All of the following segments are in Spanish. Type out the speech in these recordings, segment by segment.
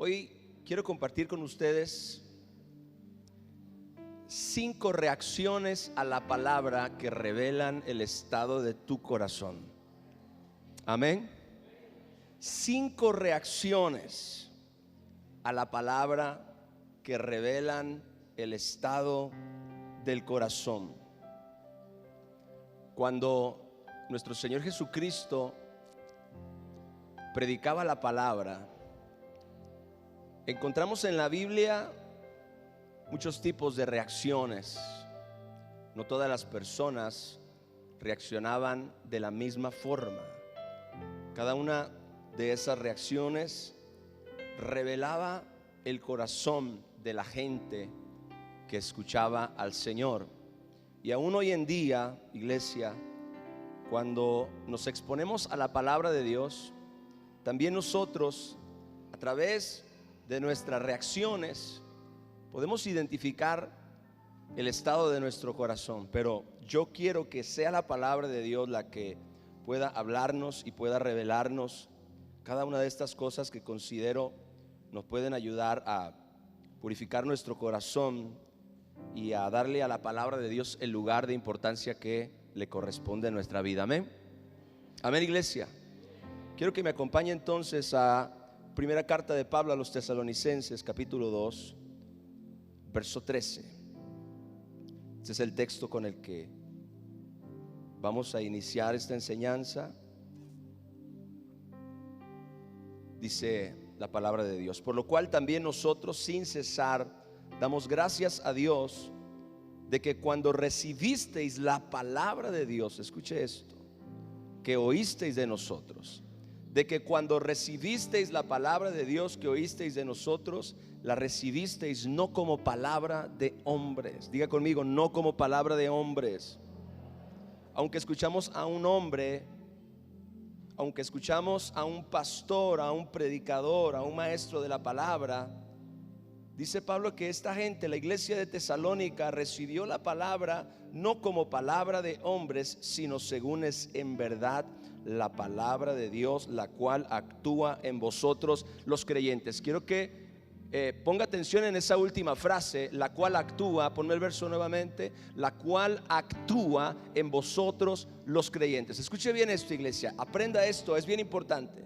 Hoy quiero compartir con ustedes 5 reacciones a la palabra que revelan el estado de tu corazón. Amén. 5 reacciones a la palabra que revelan el estado del corazón. Cuando nuestro Señor Jesucristo predicaba la palabra, encontramos en la Biblia muchos tipos de reacciones. No todas las personas reaccionaban de la misma forma. Cada una de esas reacciones revelaba el corazón de la gente que escuchaba al Señor. Y aún hoy en día, iglesia, cuando nos exponemos a la palabra de Dios, también nosotros, a través de nuestras reacciones, podemos identificar el estado de nuestro corazón. Pero yo quiero que sea la palabra de Dios la que pueda hablarnos y pueda revelarnos cada una de estas cosas que considero nos pueden ayudar a purificar nuestro corazón y a darle a la palabra de Dios el lugar de importancia que le corresponde en nuestra vida. Amén. Amén, iglesia. Quiero que me acompañe entonces a primera carta de Pablo a los Tesalonicenses, capítulo 2, verso 13. Este es el texto con el que vamos a iniciar esta enseñanza. Dice la palabra de Dios: por lo cual también nosotros sin cesar damos gracias a Dios de que cuando recibisteis la palabra de Dios, escuche esto, que oísteis de nosotros, de que cuando recibisteis la palabra de Dios que oísteis de nosotros, la recibisteis no como palabra de hombres. Diga conmigo: no como palabra de hombres. Aunque escuchamos a un hombre, aunque escuchamos a un pastor, a un predicador, a un maestro de la palabra, dice Pablo que esta gente, la iglesia de Tesalónica, recibió la palabra no como palabra de hombres, sino según es en verdad la palabra de Dios, la cual actúa en vosotros los creyentes. Quiero que ponga atención en esa última frase, la cual actúa. Ponme el verso nuevamente: la cual actúa en vosotros los creyentes. Escuche bien esto, iglesia, aprenda esto, es bien importante.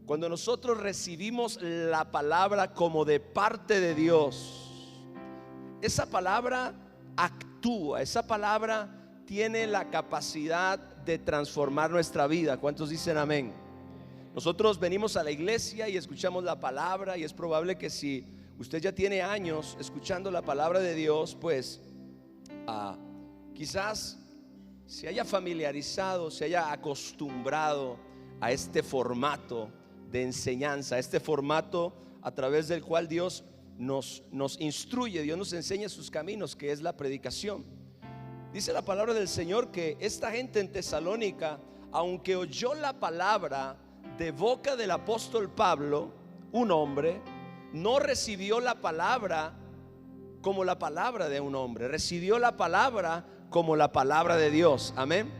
Cuando nosotros recibimos la palabra como de parte de Dios, esa palabra actúa, esa palabra tiene la capacidad de transformar nuestra vida. ¿Cuántos dicen amén? Nosotros venimos a la iglesia y escuchamos la palabra, y es probable que si usted ya tiene años escuchando la palabra de Dios, pues quizás se haya familiarizado, se haya acostumbrado a este formato de enseñanza, a este formato a través del cual Dios nos instruye, Dios nos enseña sus caminos, que es la predicación. Dice la palabra del Señor que esta gente en Tesalónica, aunque oyó la palabra de boca del apóstol Pablo, un hombre, no recibió la palabra como la palabra de un hombre, recibió la palabra como la palabra de Dios. Amén.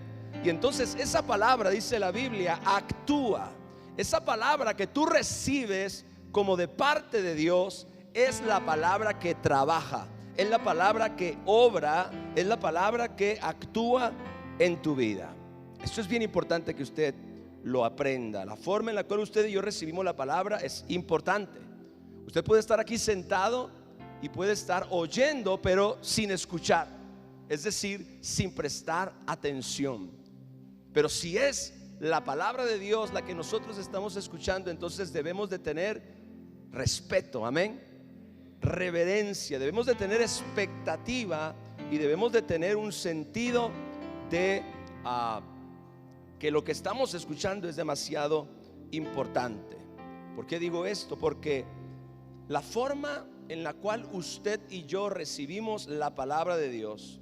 Y entonces esa palabra, dice la Biblia, actúa. Esa palabra que tú recibes como de parte de Dios es la palabra que trabaja, es la palabra que obra, es la palabra que actúa en tu vida. Esto es bien importante que usted lo aprenda. La forma en la cual usted y yo recibimos la palabra es importante. Usted puede estar aquí sentado y puede estar oyendo, pero sin escuchar, es decir, sin prestar atención. Pero si es la palabra de Dios la que nosotros estamos escuchando, entonces debemos de tener respeto, amén, reverencia, debemos de tener expectativa y debemos de tener un sentido de que lo que estamos escuchando es demasiado importante. ¿Por qué digo esto? Porque la forma en la cual usted y yo recibimos la palabra de Dios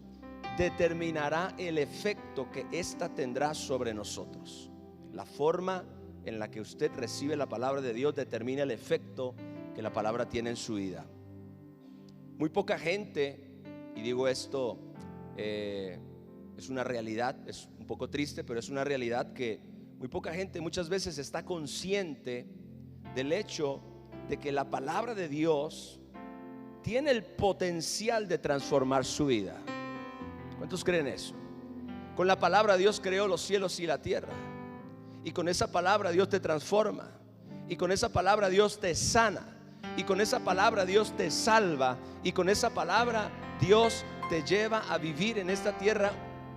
determinará el efecto que ésta tendrá sobre nosotros. La forma en la que usted recibe la palabra de Dios determina el efecto que la palabra tiene en su vida. Muy poca gente, y digo esto, es una realidad, es un poco triste, pero es una realidad, que muy poca gente muchas veces está consciente del hecho de que la palabra de Dios tiene el potencial de transformar su vida. ¿Cuántos creen eso? Con la palabra Dios creó los cielos y la tierra, y con esa palabra Dios te transforma, y con esa palabra Dios te sana, y con esa palabra Dios te salva, y con esa palabra Dios te lleva a vivir en esta tierra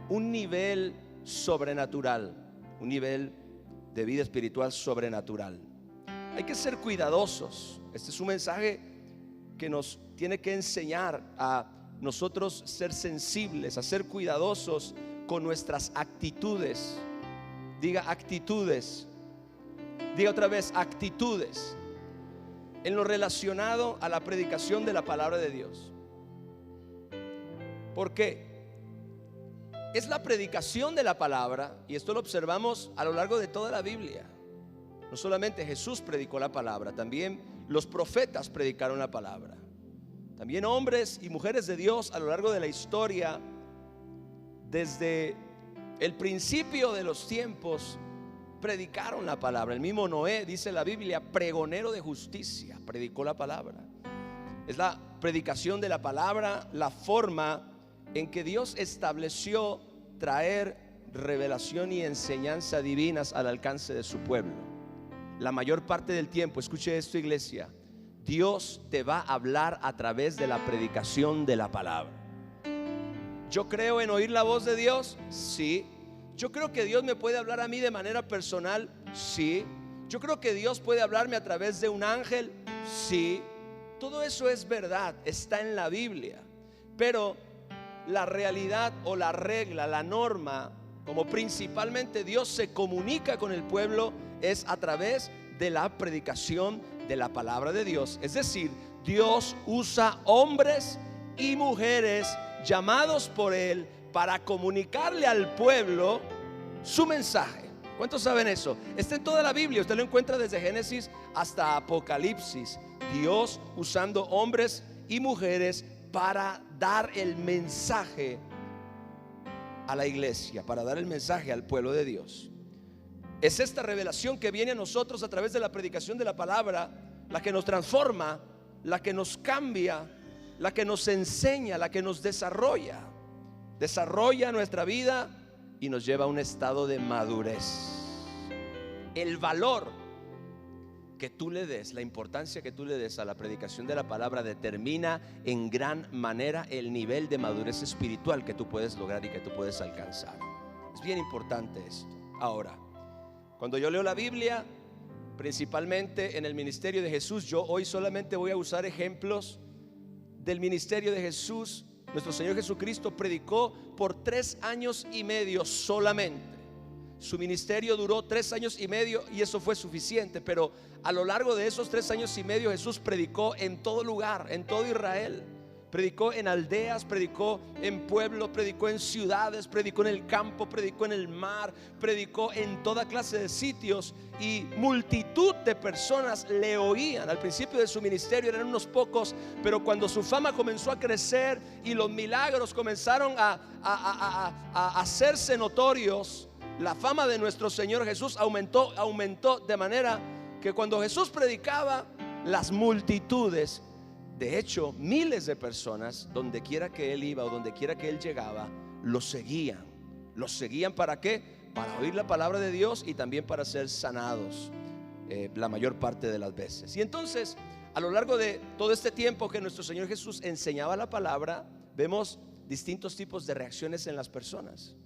un nivel sobrenatural, un nivel de vida espiritual sobrenatural. Hay que ser cuidadosos. Este es un mensaje que nos tiene que enseñar a nosotros ser sensibles, a ser cuidadosos con nuestras actitudes. Diga actitudes. Diga otra vez actitudes en lo relacionado a la predicación de la palabra de Dios. ¿Por qué? Es la predicación de la palabra, y esto lo observamos a lo largo de toda la Biblia. No solamente Jesús predicó la palabra, también los profetas predicaron la palabra. También hombres y mujeres de Dios a lo largo de la historia, desde el principio de los tiempos, predicaron la palabra. El mismo Noé, dice la Biblia, pregonero de justicia, predicó la palabra. Es la predicación de la palabra la forma en que Dios estableció traer revelación y enseñanza divinas al alcance de su pueblo. La mayor parte del tiempo, escuche esto, iglesia, Dios te va a hablar a través de la predicación de la palabra. ¿Yo creo en oír la voz de Dios? Sí. ¿Yo creo que Dios me puede hablar a mí de manera personal? Sí. ¿Yo creo que Dios puede hablarme a través de un ángel? Sí. Todo eso es verdad, está en la Biblia. Pero la realidad o la regla, la norma, como principalmente Dios se comunica con el pueblo, es a través de la predicación de la palabra de Dios. Es decir, Dios usa hombres y mujeres llamados por Él para comunicarle al pueblo su mensaje. ¿Cuántos saben eso? Está en toda la Biblia, usted lo encuentra desde Génesis hasta Apocalipsis. Dios usando hombres y mujeres para dar el mensaje a la iglesia, para dar el mensaje al pueblo de Dios. Es esta revelación que viene a nosotros a través de la predicación de la palabra, la que nos transforma, la que nos cambia, la que nos enseña, la que nos desarrolla nuestra vida y nos lleva a un estado de madurez. El valor que tú le des, la importancia que tú le des a la predicación de la palabra determina en gran manera el nivel de madurez espiritual que tú puedes lograr y que tú puedes alcanzar. Es bien importante esto. Ahora, cuando yo leo la Biblia, principalmente en el ministerio de Jesús, yo hoy solamente voy a usar ejemplos del ministerio de Jesús. Nuestro Señor Jesucristo predicó por 3 años y medio solamente. Su ministerio duró 3 años y medio y eso fue suficiente. Pero a lo largo de esos 3 años y medio Jesús predicó en todo lugar, en todo Israel. Predicó en aldeas, predicó en pueblos, predicó en ciudades, predicó en el campo, predicó en el mar, predicó en toda clase de sitios, y multitud de personas le oían. Al principio de su ministerio eran unos pocos, pero cuando su fama comenzó a crecer y los milagros comenzaron a hacerse notorios, la fama de nuestro Señor Jesús aumentó de manera que cuando Jesús predicaba, las multitudes, de hecho miles de personas, donde quiera que Él iba o donde quiera que Él llegaba, lo seguían. ¿Los seguían para qué? Para oír la palabra de Dios y también para ser sanados la mayor parte de las veces. Y entonces, a lo largo de todo este tiempo que nuestro Señor Jesús enseñaba la palabra, vemos distintos tipos de reacciones en las personas.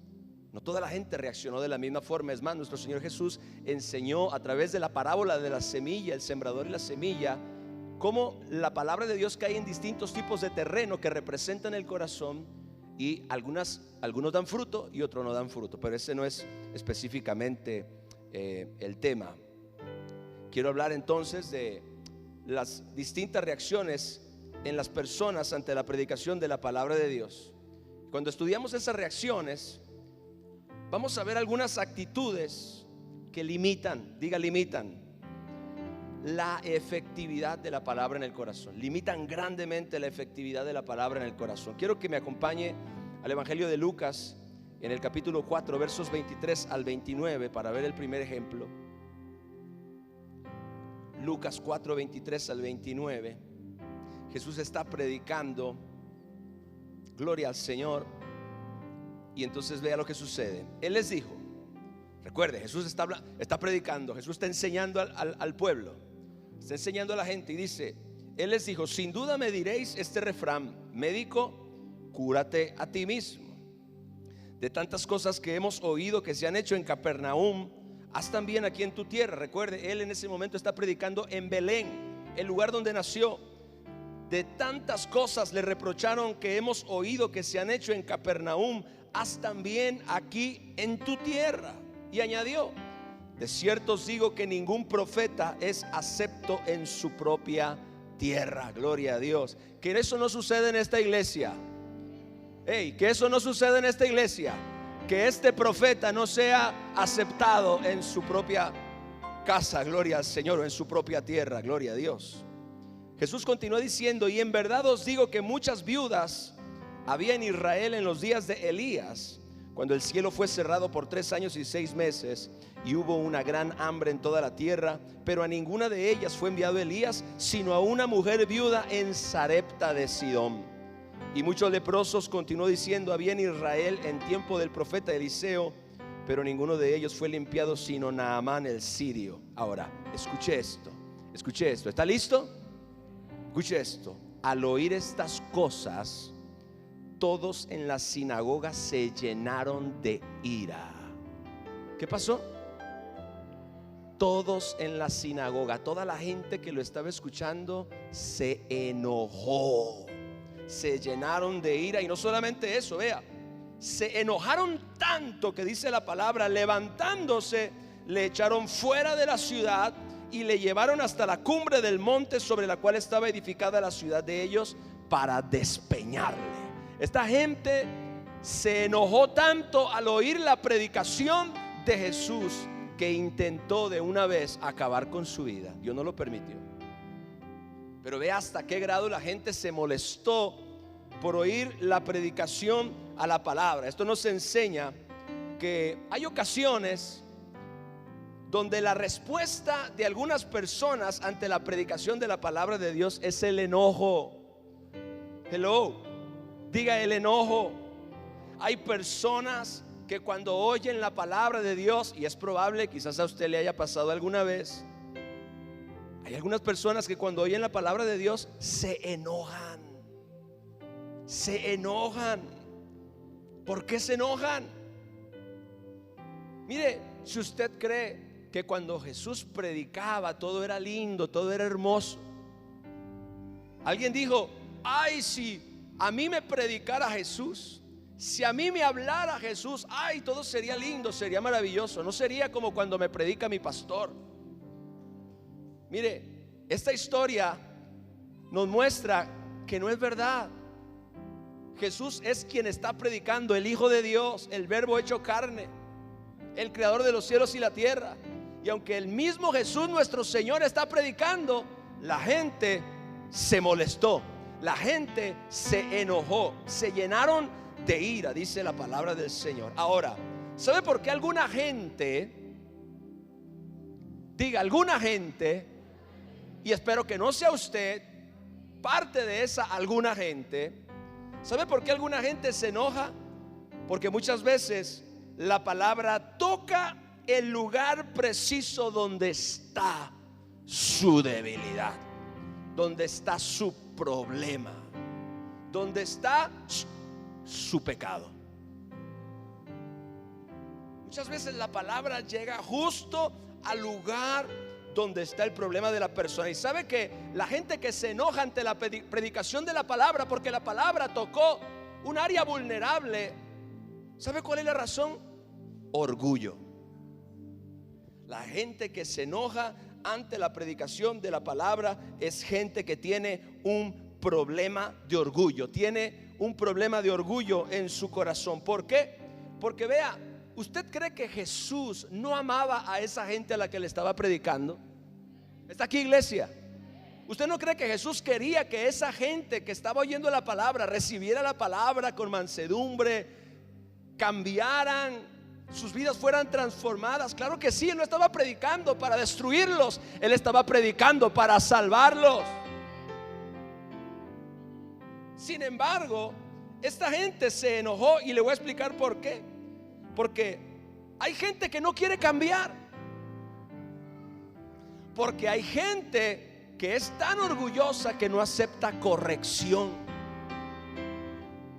No toda la gente reaccionó de la misma forma. Es más, nuestro Señor Jesús enseñó a través de la parábola de la semilla, el sembrador y la semilla, cómo la palabra de Dios cae en distintos tipos de terreno que representan el corazón, y algunos dan fruto y otros no dan fruto. Pero ese no es específicamente el tema. Quiero hablar entonces de las distintas reacciones en las personas ante la predicación de la palabra de Dios. Cuando estudiamos esas reacciones, vamos a ver algunas actitudes que limitan la efectividad de la palabra en el corazón. Limitan grandemente la efectividad de la palabra en el corazón. Quiero que me acompañe al Evangelio de Lucas en el capítulo 4, versos 23 al 29 para ver el primer ejemplo. Lucas 4, 23 al 29. Jesús está predicando, gloria al Señor. Y entonces vea lo que sucede. Él les dijo, recuerde, Jesús está predicando, Jesús está enseñando al pueblo, está enseñando a la gente y dice, Él les dijo, sin duda me diréis este refrán, médico, cúrate a ti mismo. De tantas cosas que hemos oído que se han hecho en Capernaum, haz también aquí en tu tierra. Recuerde, Él en ese momento está predicando en Belén, el lugar donde nació. De tantas cosas le reprocharon que hemos oído que se han hecho en Capernaum, haz también aquí en tu tierra. Y añadió, de cierto os digo que ningún profeta es acepto en su propia tierra. Gloria a Dios. Que eso no sucede en esta iglesia. Que eso no sucede en esta iglesia. Que este profeta no sea aceptado en su propia casa, gloria al Señor, o en su propia tierra, gloria a Dios. Jesús continuó diciendo, y en verdad os digo que muchas viudas había en Israel en los días de Elías, cuando el cielo fue cerrado por 3 años y 6 meses, y hubo una gran hambre en toda la tierra, pero a ninguna de ellas fue enviado Elías, sino a una mujer viuda en Sarepta de Sidón. Y muchos leprosos, continuó diciendo, había en Israel en tiempo del profeta Eliseo, pero ninguno de ellos fue limpiado, sino Naamán el sirio. Ahora, escuche esto, ¿está listo? Escuche esto. Al oír estas cosas, todos en la sinagoga se llenaron de ira. ¿Qué pasó? Todos en la sinagoga, toda la gente que lo estaba escuchando se enojó, se llenaron de ira. Y no solamente eso, vea, se enojaron tanto que dice la palabra, levantándose, le echaron fuera de la ciudad y le llevaron hasta la cumbre del monte sobre la cual estaba edificada la ciudad de ellos, para despeñarle. Esta gente se enojó tanto al oír la predicación de Jesús que intentó de una vez acabar con su vida. Dios no lo permitió. Pero ve hasta qué grado la gente se molestó por oír la predicación a la palabra. Esto nos enseña que hay ocasiones donde la respuesta de algunas personas ante la predicación de la palabra de Dios es el enojo. Hello, diga el enojo. Hay personas que cuando oyen la palabra de Dios, y es probable, quizás a usted le haya pasado alguna vez, hay algunas personas que cuando oyen la palabra de Dios se enojan. Se enojan. ¿Por qué se enojan? Mire, si usted cree que cuando Jesús predicaba todo era lindo, todo era hermoso, alguien dijo, ay, si a mí me predicara Jesús, si a mí me hablara Jesús, ay, todo sería lindo, sería maravilloso, no sería como cuando me predica mi pastor. Mire, esta historia nos muestra que no es verdad. Jesús es quien está predicando, el Hijo de Dios, el Verbo hecho carne, el creador de los cielos y la tierra. Y aunque el mismo Jesús nuestro Señor está predicando, la gente se molestó, la gente se enojó, se llenaron de ira, dice la palabra del Señor. Ahora, ¿sabe por qué alguna gente, diga alguna gente, y espero que no sea usted parte de esa alguna gente? ¿Sabe por qué alguna gente se enoja? Porque muchas veces la palabra toca el lugar preciso donde está su debilidad, donde está su problema, donde está su pecado. Muchas veces la palabra llega justo al lugar donde está el problema de la persona. Y sabe que la gente que se enoja ante la predicación de la palabra, porque la palabra tocó un área vulnerable, ¿sabe cuál es la razón? Orgullo. La gente que se enoja ante la predicación de la palabra es gente que tiene un problema de orgullo, tiene un problema de orgullo en su corazón. ¿Por qué? Porque vea, ¿usted cree que Jesús no amaba a esa gente a la que le estaba predicando? ¿Está aquí, iglesia? ¿Usted no cree que Jesús quería que esa gente que estaba oyendo la palabra recibiera la palabra con mansedumbre, cambiaran sus vidas fueran transformadas. Claro que sí, Él no estaba predicando para destruirlos, Él estaba predicando para salvarlos. Sin embargo, esta gente se enojó y le voy a explicar por qué. Porque hay gente que no quiere cambiar. Porque hay gente que es tan orgullosa que no acepta corrección.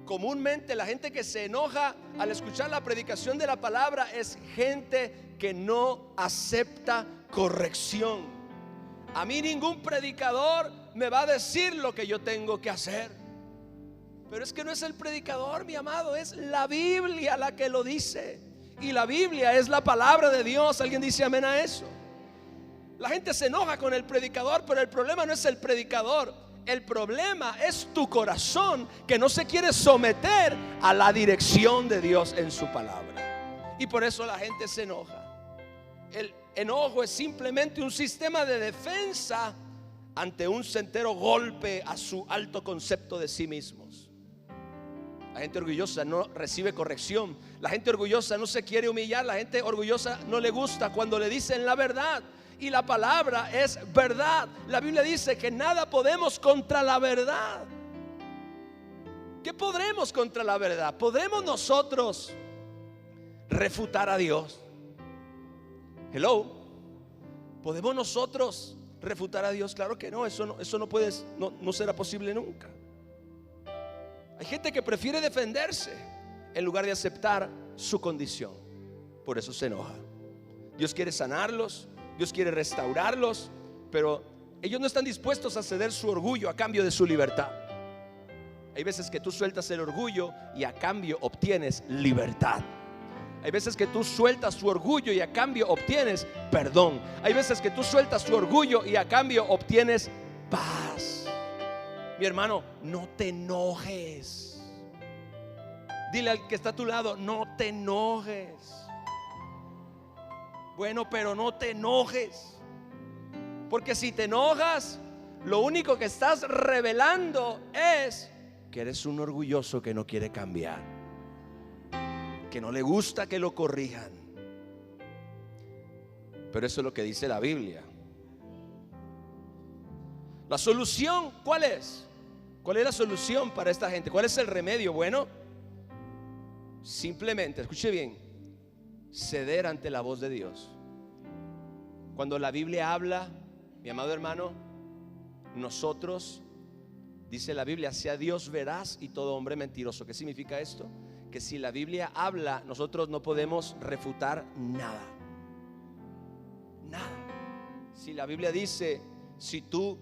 Comúnmente la gente que se enoja al escuchar la predicación de la palabra es gente que no acepta corrección. A mí ningún predicador me va a decir lo que yo tengo que hacer. Pero es que no es el predicador, mi amado, es la Biblia la que lo dice. Y la Biblia es la palabra de Dios. ¿Alguien dice amén a eso? La gente se enoja con el predicador, pero el problema no es el predicador. El problema es tu corazón que no se quiere someter a la dirección de Dios en su palabra. Y por eso la gente se enoja. El enojo es simplemente un sistema de defensa ante un certero golpe a su alto concepto de sí mismos. La gente orgullosa no recibe corrección. La gente orgullosa no se quiere humillar. La gente orgullosa no le gusta cuando le dicen la verdad. Y la palabra es verdad. La Biblia dice que nada podemos contra la verdad. ¿Qué podremos contra la verdad? ¿Podremos nosotros refutar a Dios? Hello. ¿Podemos nosotros refutar a Dios? Claro que no. Eso no será posible nunca. Hay gente que prefiere defenderse en lugar de aceptar su condición. Por eso se enoja. Dios quiere sanarlos, Dios quiere restaurarlos, pero ellos no están dispuestos a ceder su orgullo a cambio de su libertad. Hay veces que tú sueltas el orgullo y a cambio obtienes libertad. Hay veces que tú sueltas tu orgullo y a cambio obtienes perdón. Hay veces que tú sueltas tu orgullo y a cambio obtienes paz. Mi hermano, no te enojes. Dile al que está a tu lado, no te enojes. Bueno, pero no te enojes. Porque si te enojas, lo único que estás revelando es que eres un orgulloso que no quiere cambiar, que no le gusta que lo corrijan. Pero eso es lo que dice la Biblia. La solución, ¿cuál es? ¿Cuál es la solución para esta gente? ¿Cuál es el remedio? Bueno, simplemente, escuche bien, ceder ante la voz de Dios. Cuando la Biblia habla, mi amado hermano, nosotros, dice la Biblia, sea Dios veraz y todo hombre mentiroso. ¿Qué significa esto? Que si la Biblia habla, nosotros no podemos refutar nada. Nada. Si la Biblia dice, si tú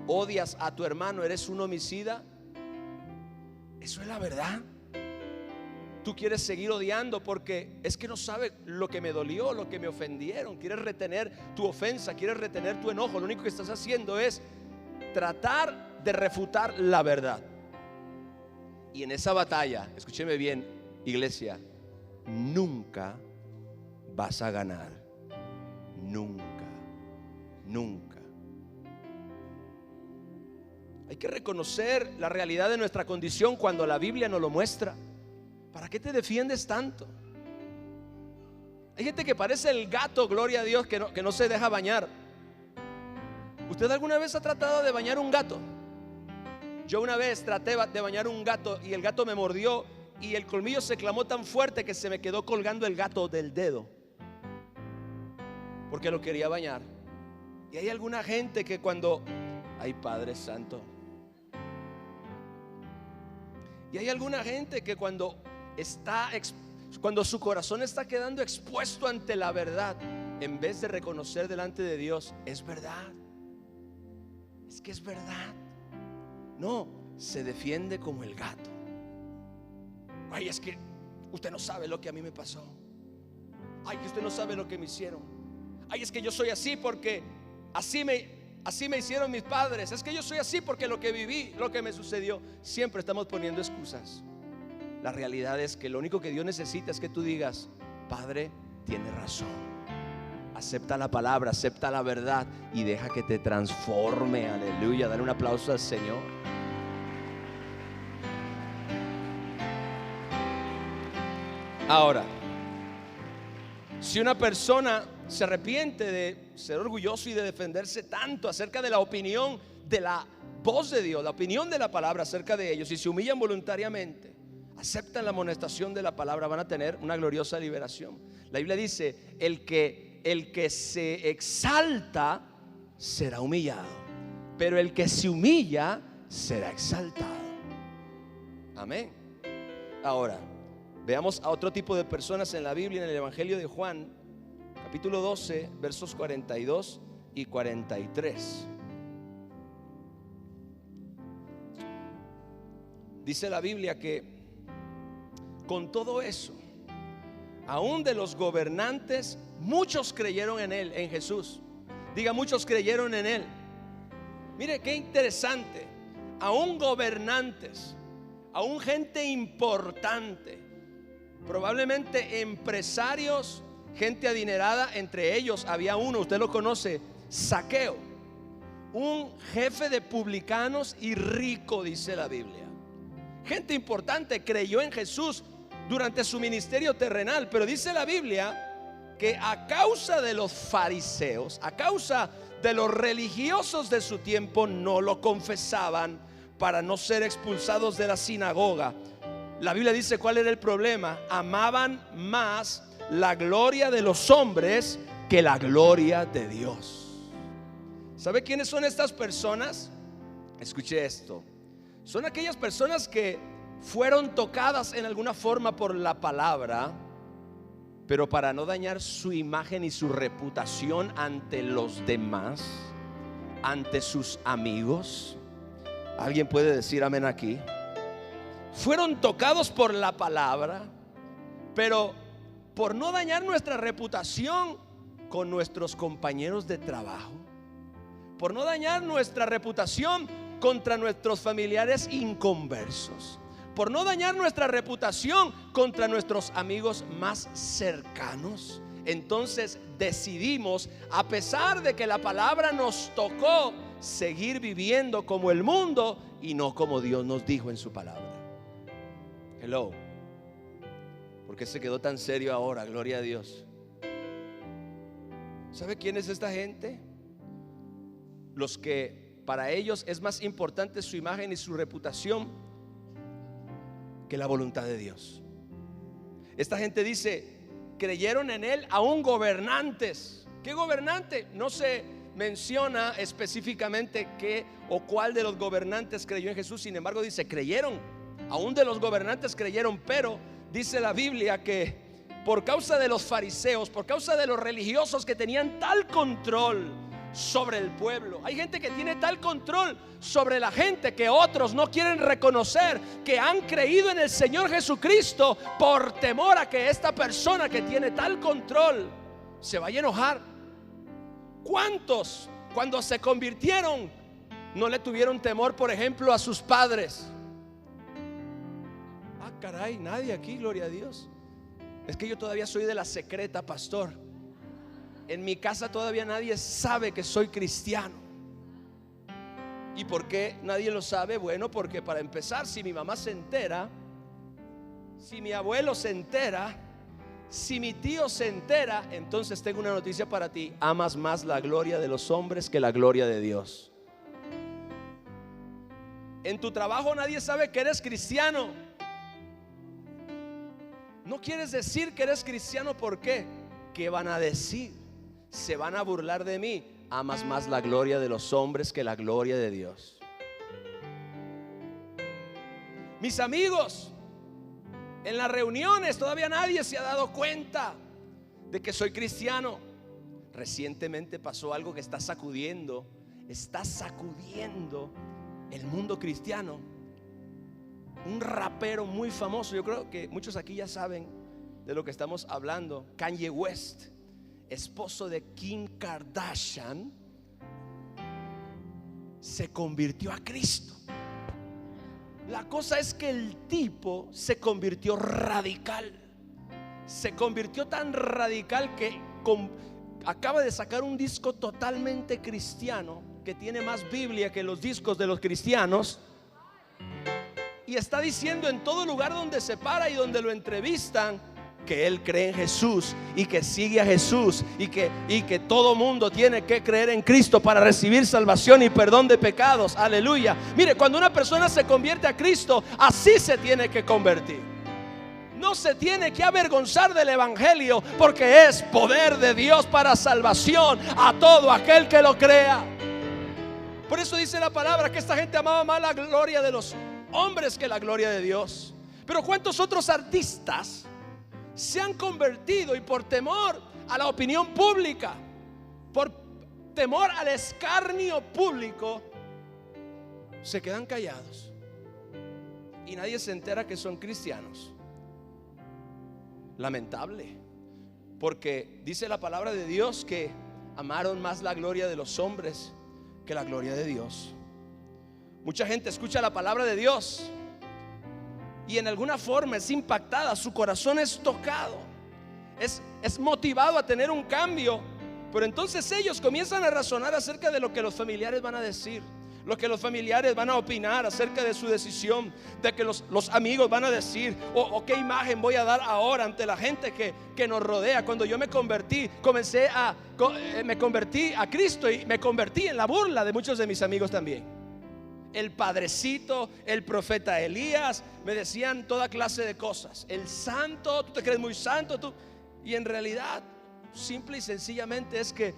odias a tu hermano, eres un homicida, eso es la verdad. Tú quieres seguir odiando porque es que no sabes lo que me dolió, lo que me ofendieron. Quieres retener tu ofensa, quieres retener tu enojo. Lo único que estás haciendo es tratar de refutar la verdad. Y en esa batalla, escúcheme bien, iglesia, nunca vas a ganar. Nunca, nunca. Hay que reconocer la realidad de nuestra condición cuando la Biblia nos lo muestra. ¿Para qué te defiendes tanto? Hay gente que parece el gato, gloria a Dios, que no se deja bañar. ¿Usted alguna vez ha tratado de bañar un gato? Yo una vez traté de bañar un gato y el gato me mordió y el colmillo se clavó tan fuerte que se me quedó colgando el gato del dedo porque lo quería bañar. Y hay alguna gente que cuando, ay Padre Santo, y hay alguna gente que cuando su corazón está quedando expuesto ante la verdad, en vez de reconocer delante de Dios, es verdad, es que es verdad, no, se defiende como el gato. Ay, es que usted no sabe lo que a mí me pasó. Ay, que usted no sabe lo que me hicieron. Ay, es que yo soy así porque así me hicieron mis padres. Es que yo soy así porque lo que viví, lo que me sucedió. Siempre estamos poniendo excusas. La realidad es que lo único que Dios necesita es que tú digas, Padre, tiene razón. Acepta la palabra, acepta la verdad y deja que te transforme. Aleluya, dale un aplauso al Señor. Ahora, Si una persona se arrepiente de ser orgulloso y de defenderse tanto acerca de la opinión de la voz de Dios, la opinión de la palabra acerca de ellos, y se humillan voluntariamente, aceptan la amonestación de la palabra, van a tener una gloriosa liberación. La Biblia dice: el que se exalta será humillado, pero el que se humilla será exaltado. Amén. Ahora veamos a otro tipo de personas en la Biblia, en el Evangelio de Juan, capítulo 12, versos 42 y 43. Dice la Biblia que con todo eso, aún de los gobernantes, muchos creyeron en él, en Jesús. Diga, muchos creyeron en él. Mire qué interesante. Aún gobernantes, aún gente importante, probablemente empresarios, gente adinerada. Entre ellos había uno, usted lo conoce, Zaqueo, un jefe de publicanos y rico, dice la Biblia. Gente importante creyó en Jesús durante su ministerio terrenal, pero dice la Biblia que a causa de los fariseos, a causa de los religiosos de su tiempo, no lo confesaban para no ser expulsados de la sinagoga. La Biblia dice cuál era el problema: amaban más la gloria de los hombres que la gloria de Dios. ¿Sabe quiénes son estas personas? Escuche esto. Son aquellas personas que fueron tocadas en alguna forma por la palabra, pero para no dañar su imagen y su reputación ante los demás, ante sus amigos. ¿Alguien puede decir amén aquí? Fueron tocados por la palabra, pero por no dañar nuestra reputación con nuestros compañeros de trabajo, por no dañar nuestra reputación contra nuestros familiares inconversos, por no dañar nuestra reputación contra nuestros amigos más cercanos. Entonces decidimos, a pesar de que la palabra nos tocó, seguir viviendo como el mundo y no como Dios nos dijo en su palabra. Hello. ¿Por qué se quedó tan serio ahora? Gloria a Dios. ¿Sabe quién es esta gente? Los que para ellos es más importante su imagen y su reputación que la voluntad de Dios. Esta gente dice: creyeron en él aún gobernantes. ¿Qué gobernante? No se menciona específicamente qué o cuál de los gobernantes creyó en Jesús. Sin embargo dice: creyeron, aún de los gobernantes creyeron. Pero dice la Biblia que por causa de los fariseos, por causa de los religiosos que tenían tal control sobre el pueblo, hay gente que tiene tal control sobre la gente que otros no quieren reconocer que han creído en el Señor Jesucristo por temor a que esta persona que tiene tal control se vaya a enojar. ¿Cuántos cuando se convirtieron no le tuvieron temor, por ejemplo, a sus padres? Ah, caray, nadie aquí, gloria a Dios. Es que yo todavía soy de la secreta, pastor. En mi casa todavía nadie sabe que soy cristiano. ¿Y por qué nadie lo sabe? Bueno, porque para empezar, si mi mamá se entera, si mi abuelo se entera, si mi tío se entera, entonces tengo una noticia para ti: amas más la gloria de los hombres que la gloria de Dios. En tu trabajo nadie sabe que eres cristiano. No quieres decir que eres cristiano. ¿Por qué? ¿Qué van a decir? Se van a burlar de mí. Amas más la gloria de los hombres que la gloria de Dios. Mis amigos, en las reuniones todavía nadie se ha dado cuenta de que soy cristiano. Recientemente pasó algo que está sacudiendo el mundo cristiano. Un rapero muy famoso, yo creo que muchos aquí ya saben de lo que estamos hablando, Kanye West, esposo de Kim Kardashian, se convirtió a Cristo. La cosa es que el tipo se convirtió radical. Se convirtió tan radical que acaba de sacar un disco totalmente cristiano, que tiene más Biblia que los discos de los cristianos. Y está diciendo en todo lugar donde se para y donde lo entrevistan que él cree en Jesús y que sigue a Jesús y que todo mundo tiene que creer en Cristo para recibir salvación y perdón de pecados. Aleluya. Mire, cuando una persona se convierte a Cristo, así se tiene que convertir. No se tiene que avergonzar del evangelio, porque es poder de Dios para salvación a todo aquel que lo crea. Por eso dice la palabra que esta gente amaba más la gloria de los hombres que la gloria de Dios. Pero ¿cuántos otros artistas se han convertido y por temor a la opinión pública, por temor al escarnio público, se quedan callados y nadie se entera que son cristianos? Lamentable, porque dice la palabra de Dios que amaron más la gloria de los hombres que la gloria de Dios. Mucha gente escucha la palabra de Dios y en alguna forma es impactada, su corazón es tocado, es motivado a tener un cambio, pero entonces ellos comienzan a razonar acerca de lo que los familiares van a decir, lo que los familiares van a opinar acerca de su decisión, de que los amigos van a decir, o qué imagen voy a dar ahora ante la gente que nos rodea. Cuando yo me convertí, me convertí a Cristo y me convertí en la burla de muchos de mis amigos también. El padrecito, el profeta Elías, me decían toda clase de cosas. El santo, tú te crees muy santo, tú. Y en realidad, simple y sencillamente es que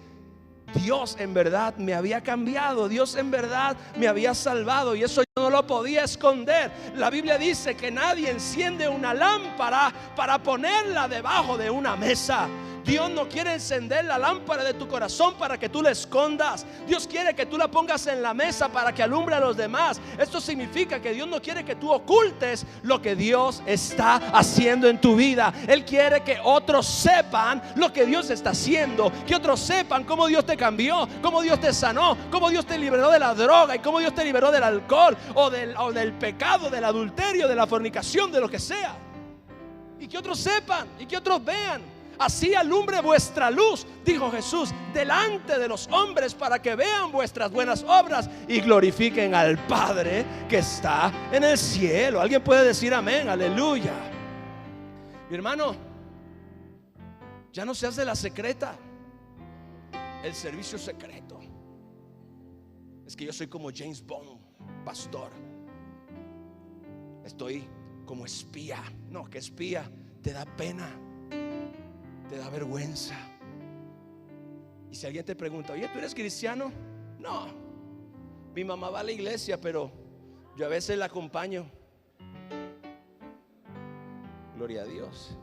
Dios en verdad me había cambiado, Dios en verdad me había salvado, y eso yo no lo podía esconder. La Biblia dice que nadie enciende una lámpara para ponerla debajo de una mesa. Dios no quiere encender la lámpara de tu corazón para que tú la escondas. Dios quiere que tú la pongas en la mesa para que alumbre a los demás. Esto significa que Dios no quiere que tú ocultes lo que Dios está haciendo en tu vida. Él quiere que otros sepan lo que Dios está haciendo, que otros sepan cómo Dios te cambió, cómo Dios te sanó, cómo Dios te liberó de la droga y cómo Dios te liberó del alcohol o del pecado, del adulterio, de la fornicación, de lo que sea. Y que otros sepan y que otros vean. Así alumbre vuestra luz, dijo Jesús, delante de los hombres, para que vean vuestras buenas obras y glorifiquen al Padre que está en el cielo. ¿Alguien puede decir amén? Aleluya. Mi hermano, ya no se hace la secreta, el servicio secreto. Es que yo soy como James Bond, pastor. Estoy como espía. No, que espía, te da pena, te da vergüenza. Y si alguien te pregunta, oye, ¿tú eres cristiano? No, mi mamá va a la iglesia, pero yo a veces la acompaño. Gloria a Dios.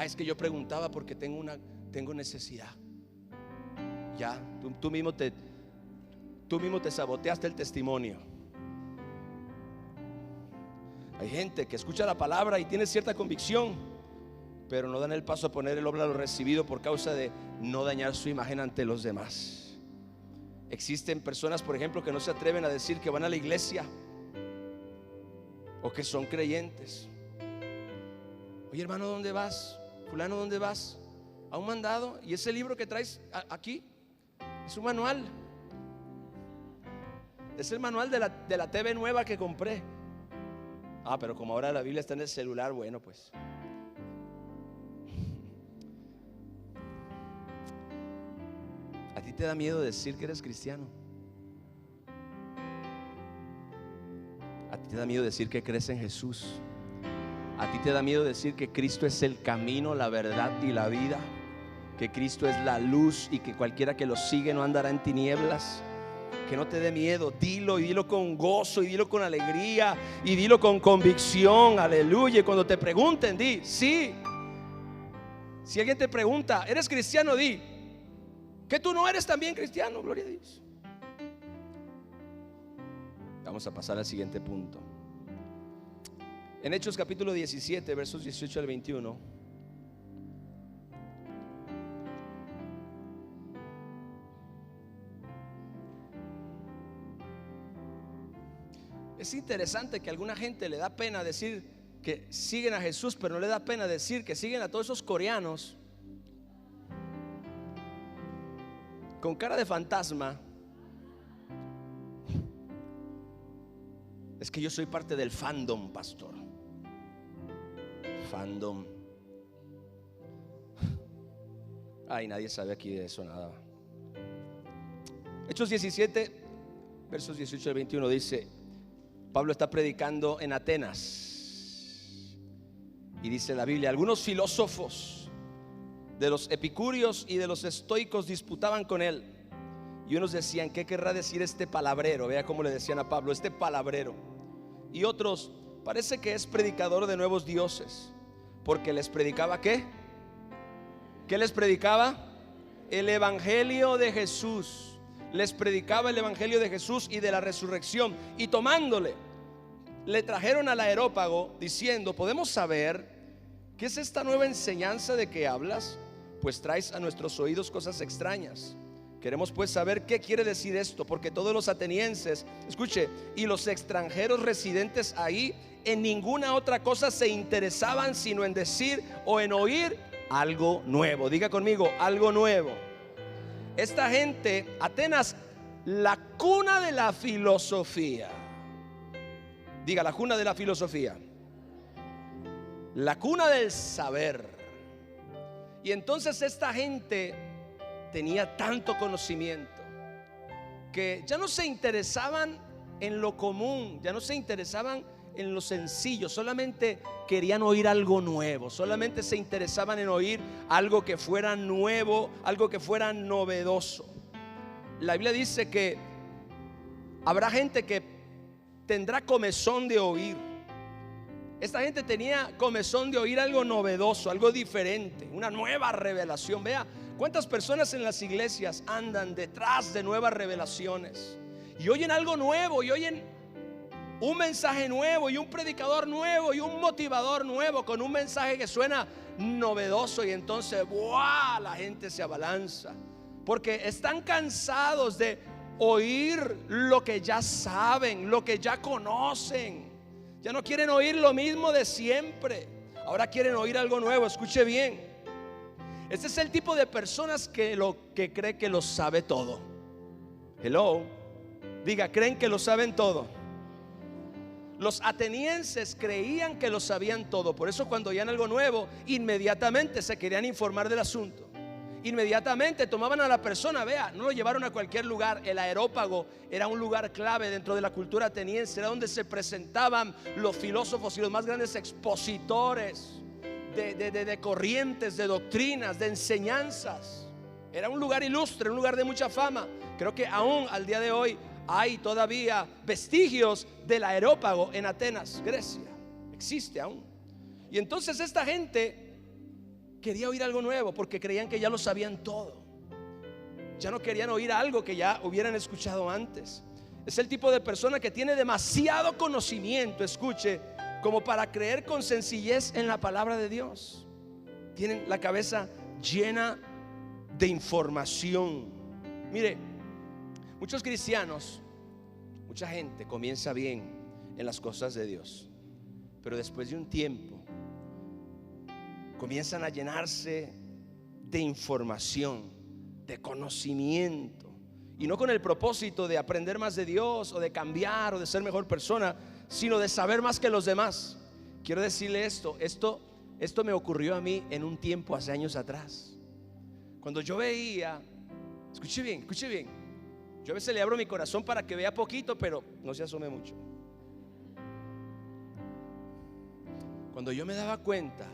Es que yo preguntaba porque tengo necesidad. Ya, tú mismo te saboteaste el testimonio. Hay gente que escucha la palabra y tiene cierta convicción, pero no dan el paso a poner el obra a lo recibido por causa de no dañar su imagen ante los demás. Existen personas, por ejemplo, que no se atreven a decir que van a la iglesia o que son creyentes. Oye, hermano, ¿dónde vas? Fulano, ¿dónde vas? A un mandado. Y ese libro que traes aquí es un manual. Es el manual de la TV nueva que compré. Pero como ahora la Biblia está en el celular, bueno, pues. ¿A ti te da miedo decir que eres cristiano? ¿A ti te da miedo decir que crees en Jesús? ¿A ti te da miedo decir que Cristo es el camino, la verdad y la vida? Que Cristo es la luz y que cualquiera que lo sigue no andará en tinieblas. Que no te dé miedo, dilo, y dilo con gozo, y dilo con alegría, y dilo con convicción. Aleluya. Y cuando te pregunten, di sí. Si alguien te pregunta, ¿eres cristiano? Di que tú no eres también cristiano. Gloria a Dios. Vamos a pasar al siguiente punto. En Hechos capítulo 17, versos 18 al 21. Es interesante que a alguna gente le da pena decir que siguen a Jesús, pero no le da pena decir que siguen a todos esos coreanos con cara de fantasma. Es que yo soy parte del fandom, pastor. Fandom. Ay, nadie sabe aquí de eso nada. Hechos 17, versos 18 al 21 dice: Pablo está predicando en Atenas y dice la Biblia: algunos filósofos de los epicúreos y de los estoicos disputaban con él, y unos decían: ¿qué querrá decir este palabrero? Vea cómo le decían a Pablo, este palabrero. Y otros: parece que es predicador de nuevos dioses, porque les predicaba ¿qué? ¿Qué les predicaba? El evangelio de Jesús. Les predicaba el evangelio de Jesús y de la resurrección. Y tomándole, le trajeron al Areópago diciendo: ¿podemos saber qué es esta nueva enseñanza de que hablas? Pues traes a nuestros oídos cosas extrañas. Queremos pues saber qué quiere decir esto, porque todos los atenienses, escuche, y los extranjeros residentes ahí, en ninguna otra cosa se interesaban sino en decir o en oír algo nuevo. Diga conmigo, algo nuevo. Esta gente, Atenas, la cuna de la filosofía. Diga, la cuna de la filosofía, la cuna del saber. Y entonces esta gente tenía tanto conocimiento que ya no se interesaban en lo común, ya no se interesaban en lo sencillo, solamente querían oír algo nuevo, solamente se interesaban en oír algo que fuera nuevo, algo que fuera novedoso. La Biblia dice que habrá gente que tendrá comezón de oír. Esta gente tenía comezón de oír algo novedoso, algo diferente, una nueva revelación. Vea cuántas personas en las iglesias andan detrás de nuevas revelaciones y oyen algo nuevo, y oyen un mensaje nuevo, y un predicador nuevo, y un motivador nuevo, con un mensaje que suena novedoso, y entonces ¡buah!, la gente se abalanza, porque están cansados de oír lo que ya saben, lo que ya conocen. Ya no quieren oír lo mismo de siempre, ahora quieren oír algo nuevo. Escuche bien, este es el tipo de personas que cree que lo sabe todo. Hello, diga, creen que lo saben todo. Los atenienses creían que lo sabían todo. Por eso cuando oían algo nuevo, inmediatamente se querían informar del asunto. Inmediatamente tomaban a la persona. Vea, no lo llevaron a cualquier lugar. El Areópago era un lugar clave dentro de la cultura ateniense. Era donde se presentaban los filósofos y los más grandes expositores de corrientes, de doctrinas, de enseñanzas. Era un lugar ilustre, un lugar de mucha fama. Creo que aún al día de hoy hay todavía vestigios del Areópago en Atenas, Grecia. Existe aún. Y entonces esta gente quería oír algo nuevo, porque creían que ya lo sabían todo. Ya no querían oír algo que ya hubieran escuchado antes. Es el tipo de persona que tiene demasiado conocimiento, escuche, como para creer con sencillez en la palabra de Dios. Tienen la cabeza llena de información. Mire, muchos cristianos, mucha gente comienza bien en las cosas de Dios, pero después de un tiempo comienzan a llenarse de información, de conocimiento, y no con el propósito de aprender más de Dios o de cambiar o de ser mejor persona, sino de saber más que los demás. Quiero decirle esto me ocurrió a mí en un tiempo hace años atrás, cuando yo veía, escuche bien, yo a veces le abro mi corazón para que vea poquito, pero no se asome mucho. Cuando yo me daba cuenta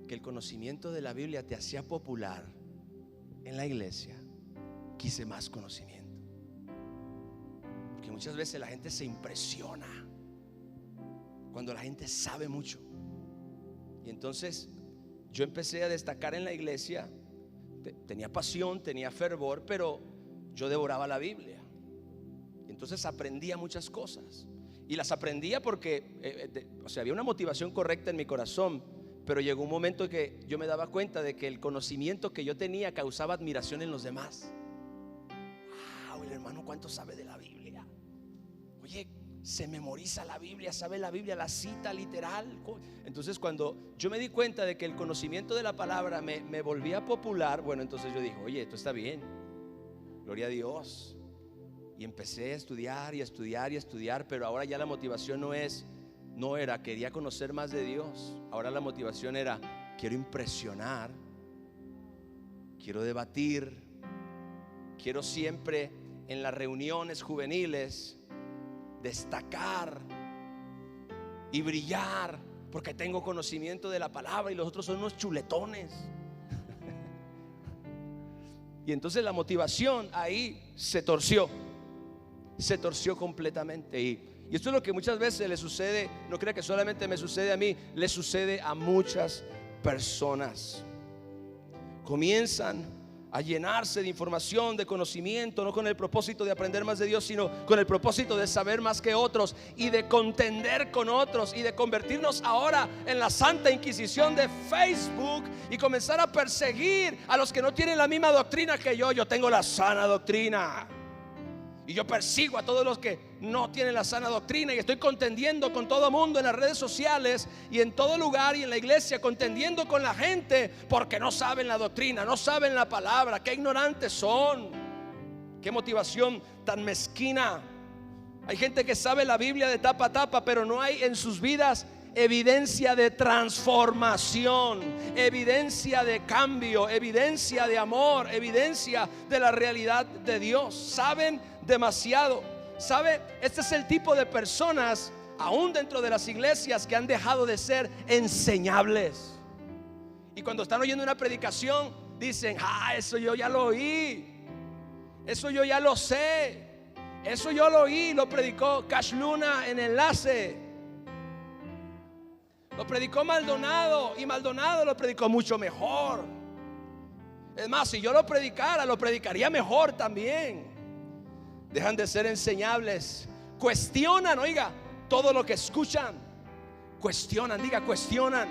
que el conocimiento de la Biblia te hacía popular en la iglesia, quise más conocimiento. Porque muchas veces la gente se impresiona cuando la gente sabe mucho. Y entonces yo empecé a destacar en la iglesia. Tenía pasión, tenía fervor, pero yo devoraba la Biblia. Entonces aprendía muchas cosas, y las aprendía porque había una motivación correcta en mi corazón. Pero llegó un momento que yo me daba cuenta de que el conocimiento que yo tenía causaba admiración en los demás. El hermano, ¿cuánto sabe de la Biblia? Oye, se memoriza la Biblia, sabe la Biblia, la cita literal. Entonces cuando yo me di cuenta de que el conocimiento de la palabra me volvía popular, bueno, entonces yo dije, oye, esto está bien, gloria a Dios. Y empecé a estudiar y a estudiar y a estudiar, pero ahora ya la motivación no es no era quería conocer más de Dios. Ahora la motivación era quiero impresionar, quiero debatir, quiero siempre en las reuniones juveniles destacar y brillar porque tengo conocimiento de la palabra y los otros son unos chuletones. Y entonces la motivación ahí se torció completamente. Y esto es lo que muchas veces le sucede, no crea que solamente me sucede a mí, le sucede a muchas personas. Comienzan a llenarse de información, de conocimiento, no con el propósito de aprender más de Dios, sino con el propósito de saber más que otros y de contender con otros y de convertirnos ahora en la Santa Inquisición de Facebook y comenzar a perseguir a los que no tienen la misma doctrina que yo. Yo tengo la sana doctrina y yo persigo a todos los que no tienen la sana doctrina, y estoy contendiendo con todo mundo en las redes sociales y en todo lugar y en la iglesia, contendiendo con la gente porque no saben la doctrina, no saben la palabra. Qué ignorantes son, qué motivación tan mezquina. Hay gente que sabe la Biblia de tapa a tapa, pero no hay en sus vidas evidencia de transformación, evidencia de cambio, evidencia de amor, evidencia de la realidad de Dios. Saben demasiado. ¿Sabe? Este es el tipo de personas, aún dentro de las iglesias, que han dejado de ser enseñables. Y cuando están oyendo una predicación, dicen: eso yo ya lo oí, eso yo ya lo sé, eso yo lo oí, lo predicó Cash Luna en Enlace, lo predicó Maldonado, y Maldonado lo predicó mucho mejor. Es más, si yo lo predicara, lo predicaría mejor también. Dejan de ser enseñables. Cuestionan, oiga, todo lo que escuchan. Cuestionan, diga, cuestionan.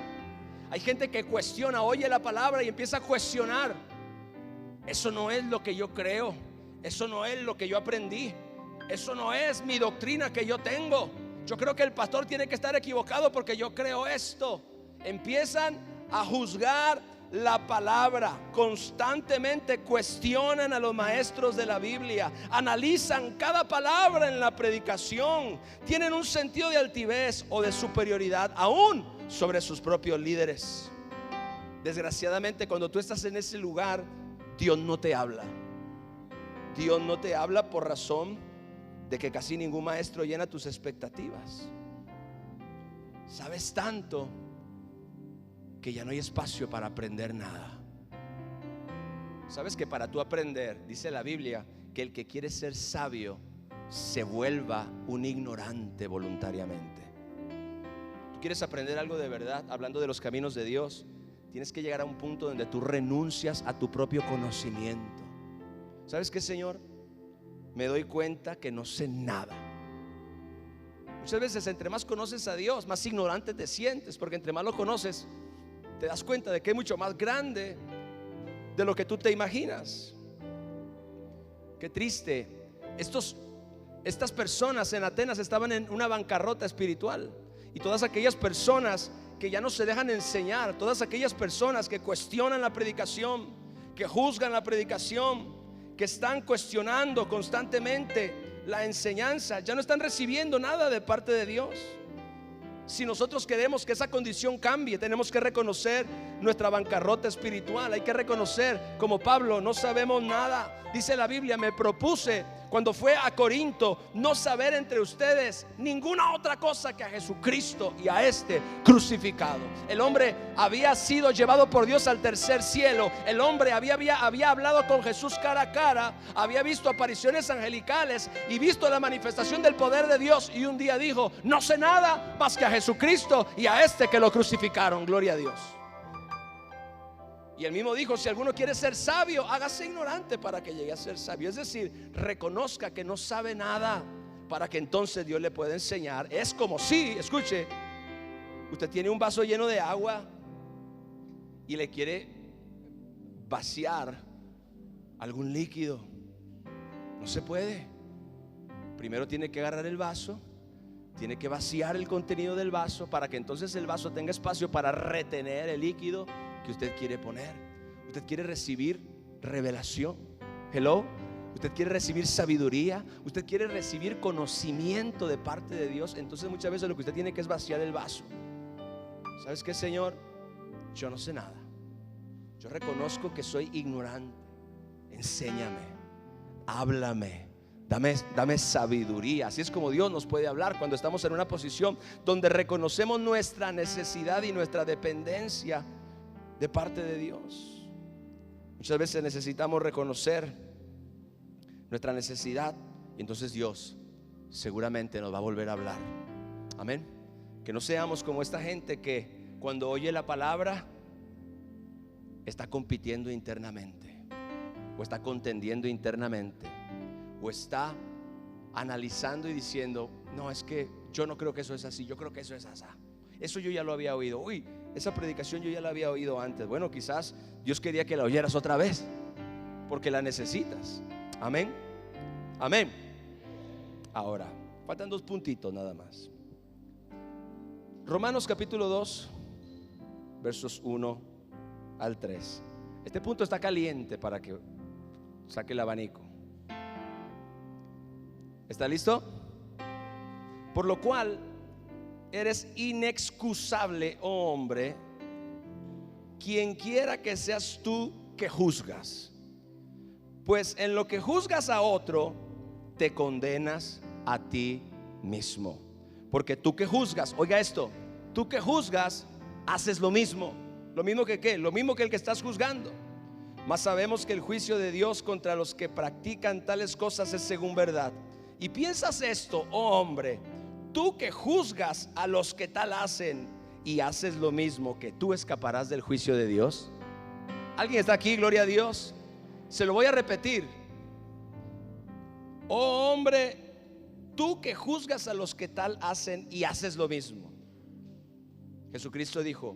Hay gente que cuestiona, oye la palabra y empieza a cuestionar. Eso no es lo que yo creo, eso no es lo que yo aprendí, eso no es mi doctrina que yo tengo. Yo creo que el pastor tiene que estar equivocado porque yo creo esto. Empiezan a juzgar la palabra, constantemente cuestionan a los maestros de la Biblia, analizan cada palabra en la predicación, tienen un sentido de altivez o de superioridad aún sobre sus propios líderes. Desgraciadamente, cuando tú estás en ese lugar, Dios no te habla. Dios no te habla por razón de que casi ningún maestro llena tus expectativas. Sabes tanto que ya no hay espacio para aprender nada. Sabes que para tú aprender, dice la Biblia, que el que quiere ser sabio se vuelva un ignorante voluntariamente. Tú quieres aprender algo de verdad, hablando de los caminos de Dios, tienes que llegar a un punto donde tú renuncias a tu propio conocimiento. ¿Sabes qué, Señor? Me doy cuenta que no sé nada. Muchas veces, entre más conoces a Dios, más ignorante te sientes, porque entre más lo conoces, te das cuenta de que es mucho más grande de lo que tú te imaginas. Qué triste. Estas personas en Atenas estaban en una bancarrota espiritual. Y todas aquellas personas que ya no se dejan enseñar, todas aquellas personas que cuestionan la predicación, que juzgan la predicación, que están cuestionando constantemente la enseñanza, ya no están recibiendo nada de parte de Dios. Si nosotros queremos que esa condición cambie, tenemos que reconocer nuestra bancarrota espiritual. Hay que reconocer, como Pablo, no sabemos nada. Dice la Biblia: me propuse cuando fue a Corinto no saber entre ustedes ninguna otra cosa que a Jesucristo y a este crucificado. El hombre había sido llevado por Dios al tercer cielo. El hombre había hablado con Jesús cara a cara, había visto apariciones angelicales y visto la manifestación del poder de Dios. Y un día dijo: no sé nada más que a Jesucristo y a este que lo crucificaron. Gloria a Dios. Y él mismo dijo: si alguno quiere ser sabio, hágase ignorante para que llegue a ser sabio. Es decir, reconozca que no sabe nada para que entonces Dios le pueda enseñar. Es como si, escuche, usted tiene un vaso lleno de agua y le quiere vaciar algún líquido. No se puede. Primero tiene que agarrar el vaso, tiene que vaciar el contenido del vaso para que entonces el vaso tenga espacio para retener el líquido que usted quiere poner. Usted quiere recibir revelación. Hello. usted quiere recibir sabiduría, usted quiere recibir conocimiento de parte de Dios, entonces muchas veces lo que usted tiene que es vaciar el vaso. ¿Sabes qué, Señor? Yo no sé nada. Yo reconozco que soy ignorante. Enséñame, háblame, dame sabiduría. Así es como Dios nos puede hablar cuando estamos en una posición donde reconocemos nuestra necesidad y nuestra dependencia de parte de Dios. Muchas veces necesitamos reconocer nuestra necesidad y entonces Dios seguramente nos va a volver a hablar. Amén. Que no seamos como esta gente que cuando oye la palabra está compitiendo internamente, o está contendiendo internamente, o está analizando y diciendo: no, es que yo no creo que eso es así, yo creo que eso es así. Eso yo ya lo había oído. Uy, esa predicación yo ya la había oído antes. Bueno, quizás Dios quería que la oyeras otra vez porque la necesitas. Amén. Amén. Ahora, faltan 2 puntitos nada más. Romanos capítulo 2, versos 1 al 3. Este punto está caliente para que saque el abanico. ¿Está listo? Por lo cual eres inexcusable, oh hombre, quien quiera que seas tú que juzgas. Pues en lo que juzgas a otro, te condenas a ti mismo. Porque tú que juzgas, oiga esto, tú que juzgas, haces lo mismo. ¿Lo mismo que qué? Lo mismo que el que estás juzgando. Mas sabemos que el juicio de Dios contra los que practican tales cosas es según verdad. Y piensas esto, oh hombre, tú que juzgas a los que tal hacen y haces lo mismo, que tú escaparás del juicio de Dios. ¿Alguien está aquí? Gloria a Dios. Se lo voy a repetir. Oh hombre, tú que juzgas a los que tal hacen y haces lo mismo. Jesucristo dijo: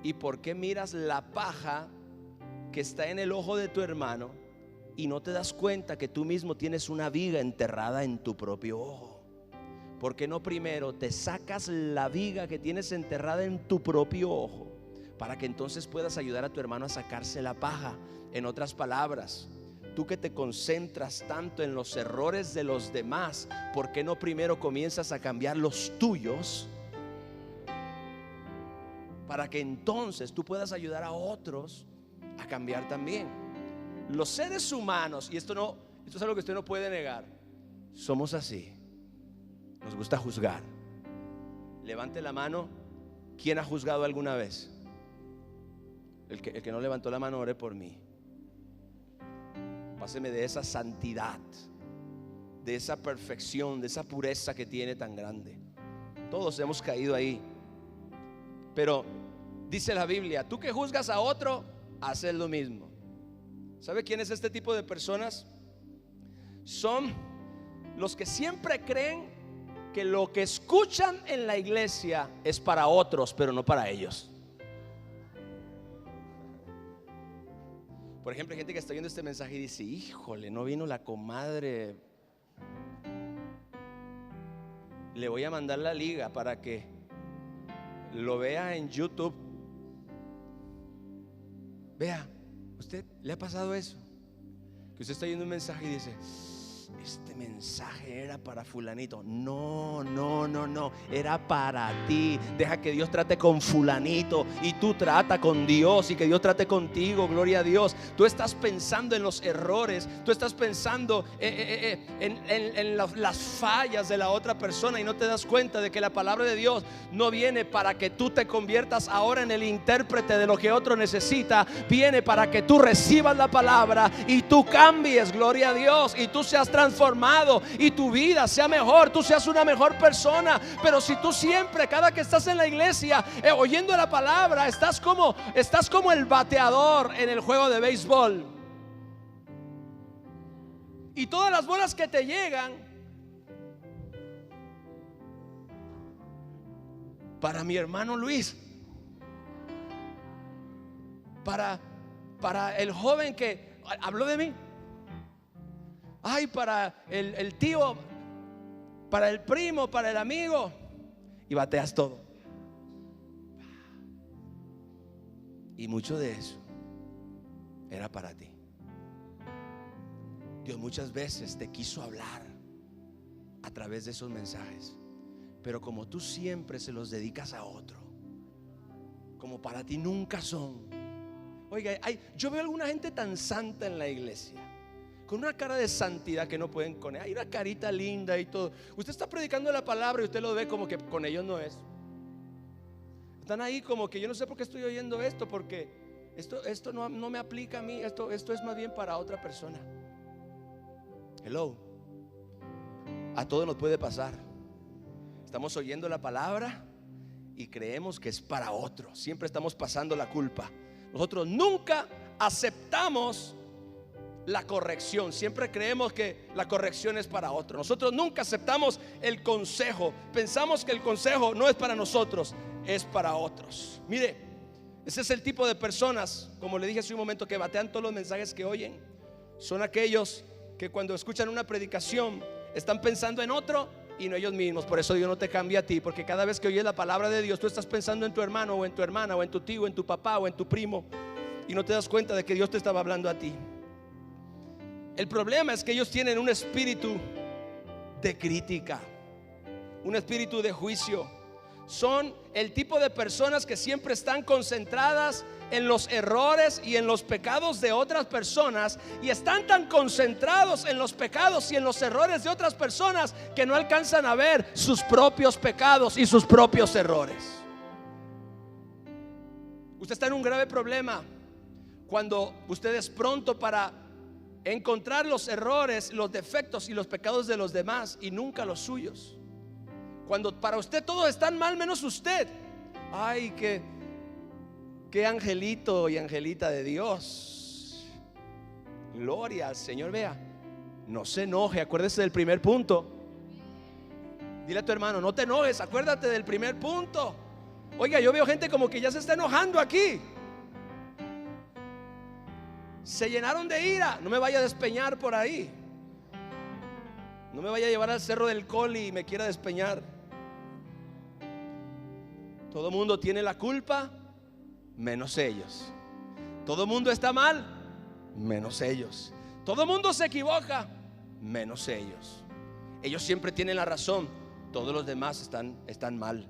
¿y por qué miras la paja que está en el ojo de tu hermano y no te das cuenta que tú mismo tienes una viga enterrada en tu propio ojo? ¿Por qué no primero te sacas la viga que tienes enterrada en tu propio ojo, para que entonces puedas ayudar a tu hermano a sacarse la paja? En otras palabras, tú que te concentras tanto en los errores de los demás, ¿por qué no primero comienzas a cambiar los tuyos, para que entonces tú puedas ayudar a otros a cambiar también? Los seres humanos, y esto es algo que usted no puede negar, somos así. Nos gusta juzgar. Levante la mano. ¿Quién ha juzgado alguna vez? El que no levantó la mano, ore por mí. Páseme de esa santidad, de esa perfección, de esa pureza que tiene tan grande. Todos hemos caído ahí. Pero dice la Biblia: tú que juzgas a otro, haces lo mismo. ¿Sabe quién es este tipo de personas? Son los que siempre creen que lo que escuchan en la iglesia es para otros, pero no para ellos. Por ejemplo, hay gente que está viendo este mensaje y dice: híjole, no vino la comadre. Le voy a mandar la liga para que lo vea en YouTube. Vea, ¿usted le ha pasado eso? Que usted está viendo un mensaje y dice: este mensaje era para fulanito. No, era para ti. Deja que Dios trate con fulanito y tú trata con Dios, y que Dios trate contigo. Gloria a Dios. Tú estás pensando en los errores, tú estás pensando en las fallas de la otra persona, y no te das cuenta de que la palabra de Dios no viene para que tú te conviertas ahora en el intérprete de lo que otro necesita. Viene para que tú recibas la palabra y tú cambies, gloria a Dios, y tú seas transformado y tu vida sea mejor, tú seas una mejor persona. Pero si tú siempre, cada que estás en la iglesia oyendo la palabra, estás como el bateador en el juego de béisbol, y todas las bolas que te llegan, para mi hermano Luis, para el joven que habló de mí, ay, para el tío, para el primo, para el amigo, y bateas todo. Y mucho de eso era para ti. Dios muchas veces te quiso hablar a través de esos mensajes, pero como tú siempre se los dedicas a otro, como para ti nunca son. Oiga, yo veo alguna gente tan santa en la iglesia, con una cara de santidad que no pueden con ella. Hay una carita linda y todo. Usted está predicando la palabra y usted lo ve como que con ellos no es. Están ahí como que yo no sé por qué estoy oyendo esto, porque esto no me aplica a mí. Esto es más bien para otra persona. Hello. A todos nos puede pasar. Estamos oyendo la palabra y creemos que es para otro. Siempre estamos pasando la culpa. Nosotros nunca aceptamos la corrección. Siempre creemos que la corrección es para otro. Nosotros nunca aceptamos el consejo. Pensamos que el consejo no es para nosotros, es para otros. Mire, ese es el tipo de personas, como le dije hace un momento, que batean todos los mensajes que oyen. Son aquellos que cuando escuchan una predicación están pensando en otro y no ellos mismos. Por eso Dios no te cambia a ti, porque cada vez que oyes la palabra de Dios, tú estás pensando en tu hermano o en tu hermana o en tu tío, o en tu papá o en tu primo, y no te das cuenta de que Dios te estaba hablando a ti. El problema es que ellos tienen un espíritu de crítica, un espíritu de juicio. Son el tipo de personas que siempre están concentradas en los errores y en los pecados de otras personas, y están tan concentrados en los pecados y en los errores de otras personas que no alcanzan a ver sus propios pecados y sus propios errores. Usted está en un grave problema cuando usted es pronto para encontrar los errores, los defectos y los pecados de los demás y nunca los suyos. Cuando para usted todos están mal menos usted. Ay, qué angelito y angelita de Dios. Gloria al Señor. Vea, no se enoje, acuérdese del primer punto. Dile a tu hermano, no te enojes, acuérdate del primer punto. Oiga, yo veo gente como que ya se está enojando aquí. Se llenaron de ira. No me vaya a despeñar por ahí. No me vaya a llevar al cerro del Coli y me quiera despeñar. Todo mundo tiene la culpa menos ellos. Todo mundo está mal menos ellos. Todo mundo se equivoca menos ellos. Ellos siempre tienen la razón. Todos los demás están mal.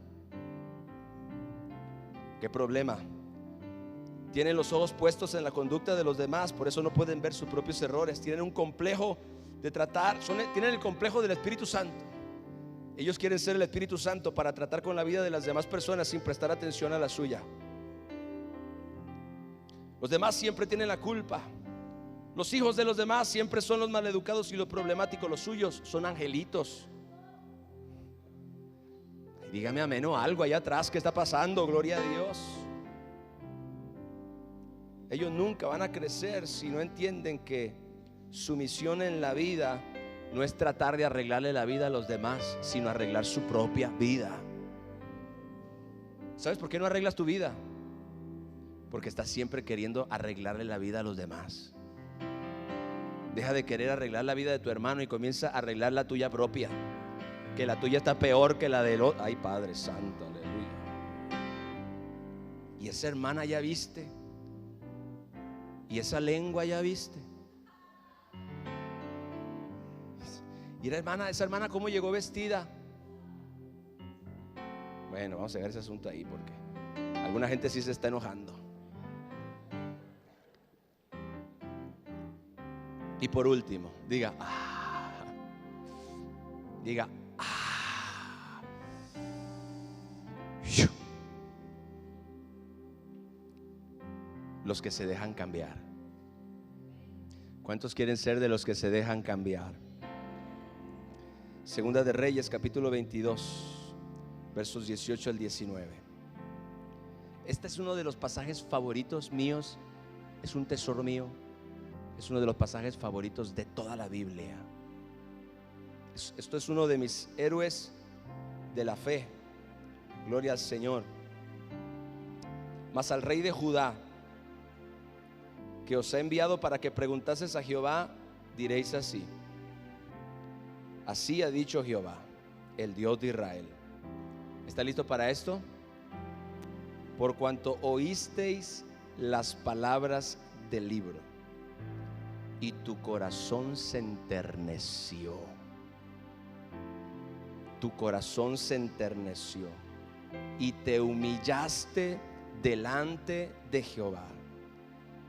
¿Qué problema? Tienen los ojos puestos en la conducta de los demás, por eso no pueden ver sus propios errores. Tienen un complejo de tratar, tienen el complejo del Espíritu Santo. Ellos quieren ser el Espíritu Santo para tratar con la vida de las demás personas sin prestar atención a la suya. Los demás siempre tienen la culpa. Los hijos de los demás siempre son los maleducados y los problemáticos. Los suyos son angelitos. Ay, dígame amén o algo allá atrás. ¿Qué está pasando? Gloria a Dios. Ellos nunca van a crecer si no entienden que su misión en la vida no es tratar de arreglarle la vida a los demás, sino arreglar su propia vida. ¿Sabes por qué no arreglas tu vida? Porque estás siempre queriendo arreglarle la vida a los demás. Deja de querer arreglar la vida de tu hermano y comienza a arreglar la tuya propia, que la tuya está peor que la del otro. Ay, Padre Santo, aleluya. Y esa hermana ya viste, y esa lengua ya viste. Y esa hermana cómo llegó vestida. Bueno, vamos a ver ese asunto ahí, porque alguna gente sí se está enojando. Y por último, diga diga los que se dejan cambiar. ¿Cuántos quieren ser de los que se dejan cambiar? Segunda de Reyes, capítulo 22, versos 18 al 19. Este es uno de los pasajes favoritos míos. Es un tesoro mío. Es uno de los pasajes favoritos de toda la Biblia. Esto es uno de mis héroes de la fe. Gloria al Señor. Mas al rey de Judá, que os ha enviado para que preguntases a Jehová, diréis así: así ha dicho Jehová, el Dios de Israel. ¿Está listo para esto? Por cuanto oísteis las palabras del libro y tu corazón se enterneció. Tu corazón se enterneció y te humillaste delante de Jehová.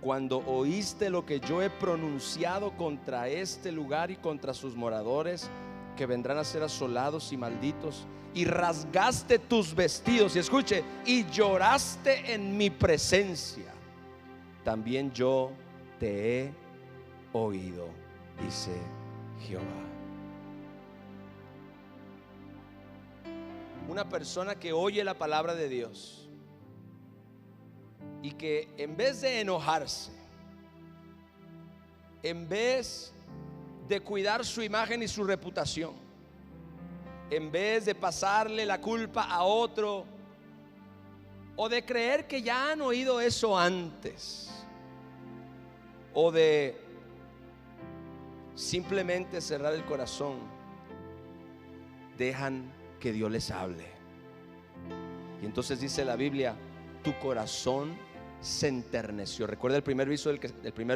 Cuando oíste lo que yo he pronunciado contra este lugar y contra sus moradores, que vendrán a ser asolados y malditos, y rasgaste tus vestidos, y escuche, y lloraste en mi presencia, también yo te he oído, dice Jehová. Una persona que oye la palabra de Dios y que en vez de enojarse, en vez de cuidar su imagen y su reputación, en vez de pasarle la culpa a otro o de creer que ya han oído eso antes, o de simplemente cerrar el corazón, dejan que Dios les hable. Y entonces dice la Biblia, tu corazón se enterneció. Recuerda el primer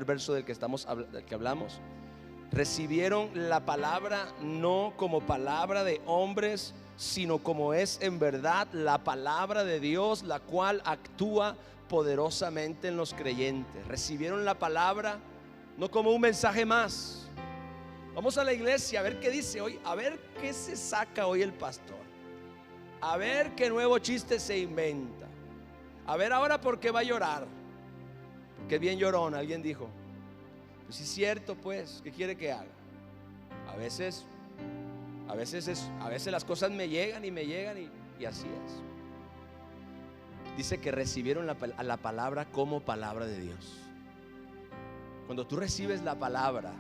verso del que hablamos. Recibieron la palabra no como palabra de hombres, sino como es en verdad la palabra de Dios, la cual actúa poderosamente en los creyentes. Recibieron la palabra no como un mensaje más. Vamos a la iglesia a ver qué dice hoy, a ver qué se saca hoy el pastor, a ver qué nuevo chiste se inventa, a ver ahora por qué va a llorar, porque es bien llorón, alguien dijo. Pues sí es cierto, pues, ¿qué quiere que haga? A veces las cosas me llegan y así es. Dice que recibieron la palabra como palabra de Dios. Cuando tú recibes la palabra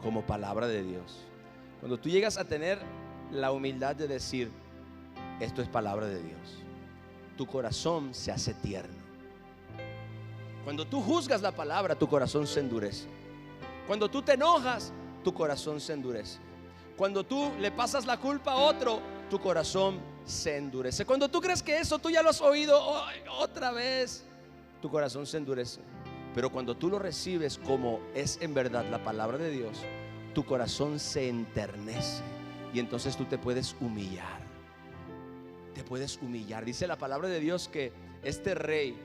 como palabra de Dios, cuando tú llegas a tener la humildad de decir, esto es palabra de Dios, tu corazón se hace tierno. Cuando tú juzgas la palabra, tu corazón se endurece. Cuando tú te enojas, tu corazón se endurece. Cuando tú le pasas la culpa a otro, tu corazón se endurece. Cuando tú crees que eso tú ya lo has oído otra vez, tu corazón se endurece. Pero cuando tú lo recibes como es en verdad la palabra de Dios, tu corazón se enternece y entonces tú te puedes humillar. Te puedes humillar. Dice la palabra de Dios que este rey,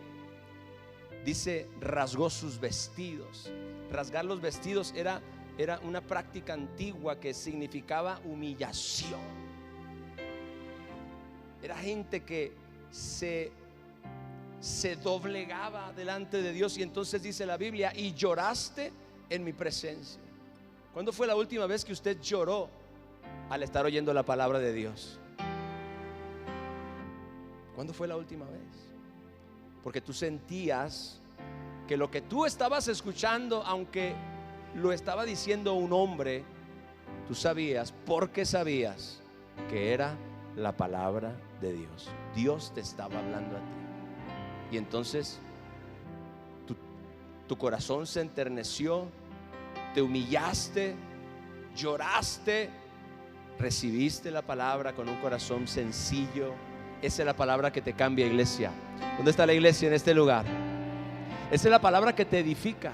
dice, rasgó sus vestidos. Rasgar los vestidos era una práctica antigua que significaba humillación. Era gente que se doblegaba delante de Dios. Y entonces dice la Biblia, y lloraste en mi presencia. ¿Cuándo fue la última vez que usted lloró al estar oyendo la palabra de Dios? ¿Cuándo fue la última vez? Porque tú sentías que lo que tú estabas escuchando, aunque lo estaba diciendo un hombre, tú sabías, porque sabías que era la palabra de Dios. Dios te estaba hablando a ti. Y entonces tu corazón se enterneció, te humillaste, lloraste, recibiste la palabra con un corazón sencillo. Esa es la palabra que te cambia, iglesia. ¿Dónde está la iglesia en este lugar? Esa es la palabra que te edifica.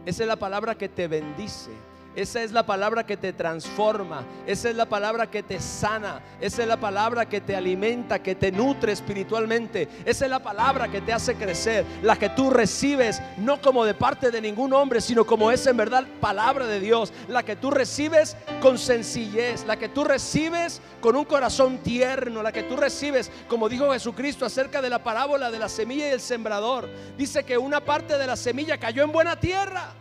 Esa es la palabra que te bendice. Esa es la palabra que te transforma. Esa es la palabra que te sana. Esa es la palabra que te alimenta, que te nutre espiritualmente. Esa es la palabra que te hace crecer. La que tú recibes no como de parte de ningún hombre, sino como es en verdad palabra de Dios. La que tú recibes con sencillez. La que tú recibes con un corazón tierno. La que tú recibes, como dijo Jesucristo acerca de la parábola de la semilla y el sembrador. Dice que una parte de la semilla cayó en buena tierra,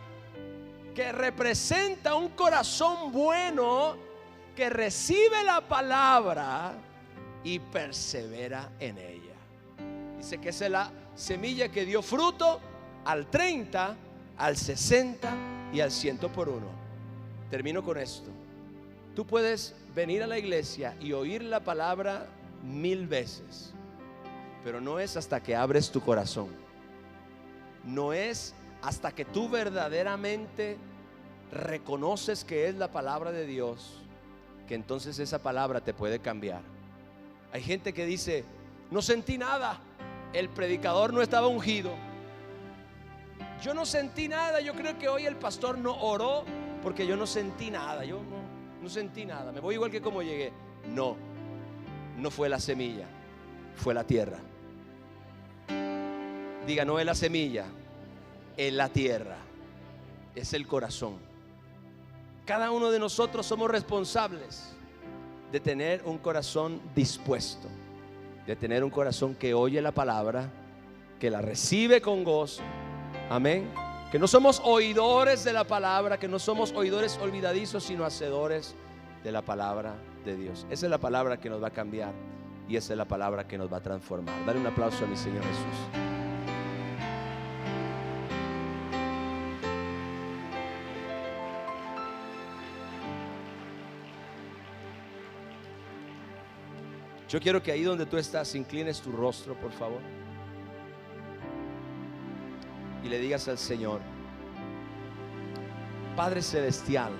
que representa un corazón bueno que recibe la palabra y persevera en ella. Dice que esa es la semilla que dio fruto al 30, al 60 y al 100 por uno. Termino con esto. Tú puedes venir a la iglesia y oír la palabra 1000 veces, pero no es hasta que abres tu corazón. No es hasta que tú verdaderamente reconoces que es la palabra de Dios, que entonces esa palabra te puede cambiar. Hay gente que dice, no sentí nada, el predicador no estaba ungido, yo no sentí nada. Yo creo que hoy el pastor no oró porque yo no sentí nada. Yo no sentí nada. Me voy igual que como llegué. No fue la semilla, fue la tierra. Diga, no es la semilla, es la tierra, es el corazón. Cada uno de nosotros somos responsables de tener un corazón dispuesto, de tener un corazón que oye la palabra, que la recibe con gozo. Amén. Que no somos oidores de la palabra, que no somos oidores olvidadizos, sino hacedores de la palabra de Dios. Esa es la palabra que nos va a cambiar y esa es la palabra que nos va a transformar. Dale un aplauso a mi Señor Jesús. Yo quiero que ahí donde tú estás inclines tu rostro, por favor, y le digas al Señor: Padre Celestial,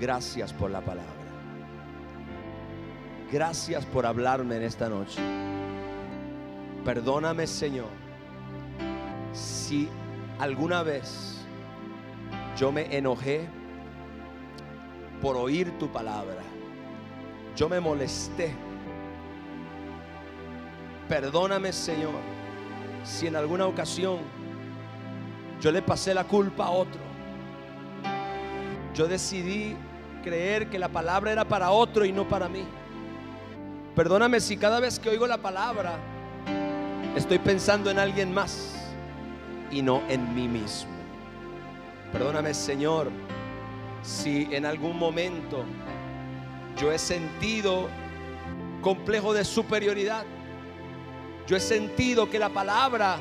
gracias por la palabra. Gracias por hablarme en esta noche. Perdóname, Señor, si alguna vez yo me enojé por oír tu palabra. Yo me molesté. Perdóname, Señor, si en alguna ocasión yo le pasé la culpa a otro. Yo decidí creer que la palabra era para otro y no para mí. Perdóname si cada vez que oigo la palabra estoy pensando en alguien más y no en mí mismo. Perdóname, Señor, si en algún momento yo he sentido complejo de superioridad. Yo he sentido que la palabra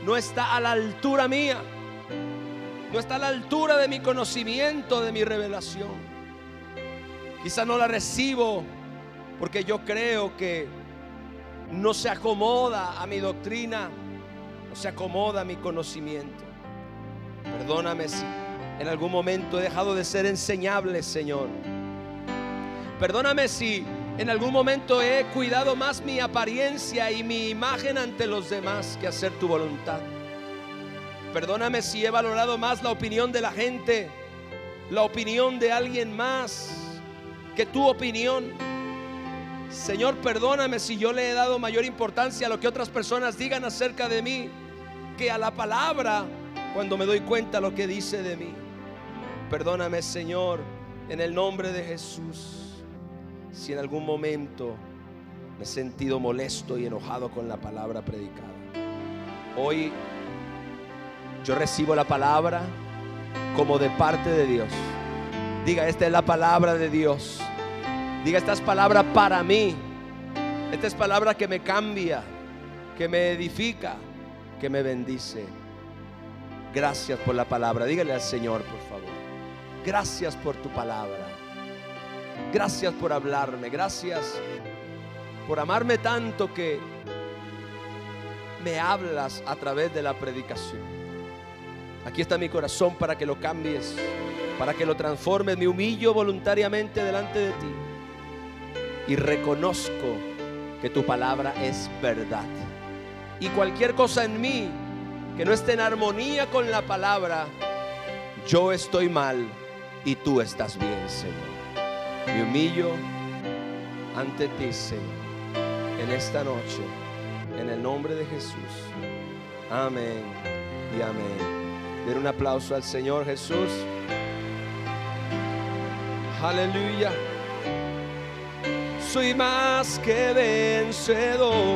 no está a la altura mía, no está a la altura de mi conocimiento, de mi revelación. Quizá no la recibo porque yo creo que no se acomoda a mi doctrina, no se acomoda a mi conocimiento. Perdóname si en algún momento he dejado de ser enseñable, Señor. Perdóname si en algún momento he cuidado más mi apariencia y mi imagen ante los demás que hacer tu voluntad. Perdóname si he valorado más la opinión de la gente, la opinión de alguien más que tu opinión. Señor, perdóname si yo le he dado mayor importancia a lo que otras personas digan acerca de mí que a la palabra, cuando me doy cuenta lo que dice de mí. Perdóname, Señor, en el nombre de Jesús, si en algún momento me he sentido molesto y enojado con la palabra predicada. Hoy yo recibo la palabra como de parte de Dios. Diga, esta es la palabra de Dios. Diga, esta es palabra para mí. Esta es palabra que me cambia, que me edifica, que me bendice. Gracias por la palabra. Dígale al Señor, por favor: gracias por tu palabra. Gracias por hablarme. Gracias por amarme tanto que me hablas a través de la predicación. Aquí está mi corazón para que lo cambies, para que lo transformes. Me humillo voluntariamente delante de ti y reconozco que tu palabra es verdad. Y cualquier cosa en mí que no esté en armonía con la palabra, yo estoy mal y tú estás bien, Señor. Me humillo ante ti, Señor, en esta noche, en el nombre de Jesús. Amén y amén. Den un aplauso al Señor Jesús. Aleluya. Soy más que vencedor.